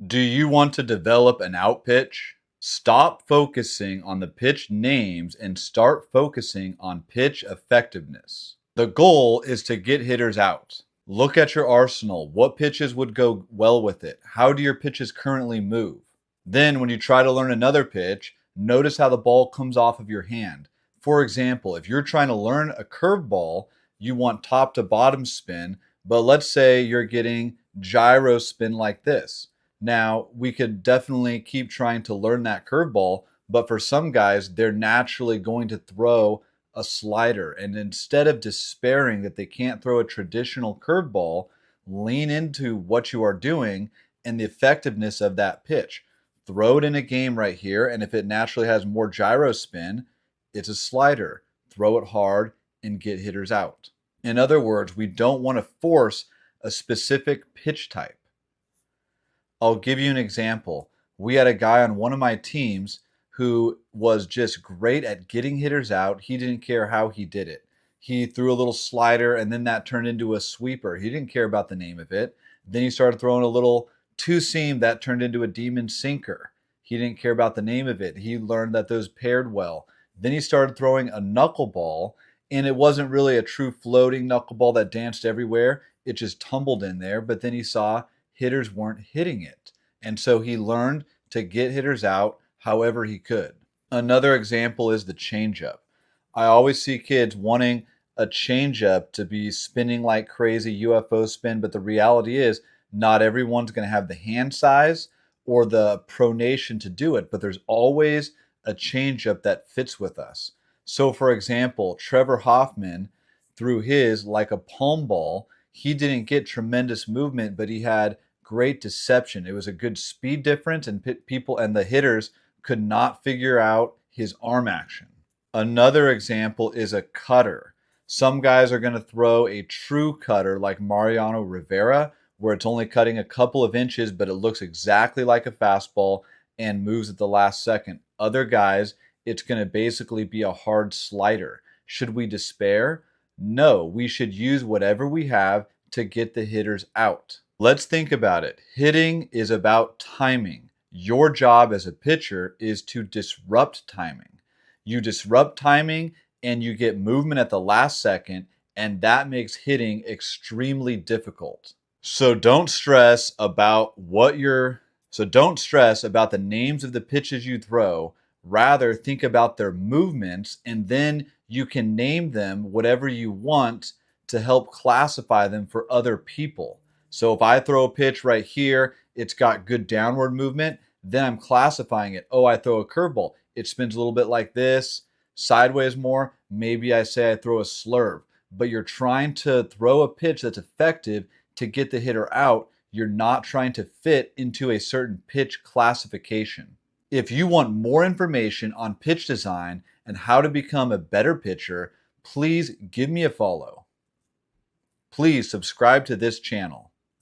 Do you want to develop an out pitch? Stop focusing on the pitch names and start focusing on pitch effectiveness. The goal is to get hitters out. Look at your arsenal. What pitches would go well with it? How do your pitches currently move? Then, when you try to learn another pitch, notice how the ball comes off of your hand. For example, if you're trying to learn a curveball, you want top to bottom spin, but let's say you're getting gyro spin like this. Now, we could definitely keep trying to learn that curveball, but for some guys, they're naturally going to throw a slider. And instead of despairing that they can't throw a traditional curveball, lean into what you are doing and the effectiveness of that pitch. Throw it in a game right here, and if it naturally has more gyro spin, it's a slider. Throw it hard and get hitters out. In other words, we don't want to force a specific pitch type. I'll give you an example. We had a guy on one of my teams who was just great at getting hitters out. He didn't care how he did it. He threw a little slider and then that turned into a sweeper. He didn't care about the name of it. Then he started throwing a little two seam that turned into a demon sinker. He didn't care about the name of it. He learned that those paired well. Then he started throwing a knuckleball, and it wasn't really a true floating knuckleball that danced everywhere. It just tumbled in there. But then he saw hitters weren't hitting it. And so he learned to get hitters out however he could. Another example is the changeup. I always see kids wanting a changeup to be spinning like crazy UFO spin, but the reality is not everyone's going to have the hand size or the pronation to do it, but there's always a changeup that fits with us. So for example, Trevor Hoffman threw his like a palm ball. He didn't get tremendous movement, but he had great deception. It was a good speed difference, and people and the hitters could not figure out his arm action. Another example is a cutter. Some guys are going to throw a true cutter like Mariano Rivera, where it's only cutting a couple of inches, but it looks exactly like a fastball and moves at the last second. Other guys, it's going to basically be a hard slider. Should we despair? No, we should use whatever we have to get the hitters out. Let's think about it. Hitting is about timing. Your job as a pitcher is to disrupt timing. You disrupt timing and you get movement at the last second, and that makes hitting extremely difficult. So don't stress about the names of the pitches you throw. Rather, think about their movements, and then you can name them whatever you want to help classify them for other people. So if I throw a pitch right here, it's got good downward movement, then I'm classifying it. Oh, I throw a curveball. It spins a little bit like this, sideways more. Maybe I say I throw a slurve. But you're trying to throw a pitch that's effective to get the hitter out. You're not trying to fit into a certain pitch classification. If you want more information on pitch design and how to become a better pitcher, please give me a follow. Please subscribe to this channel.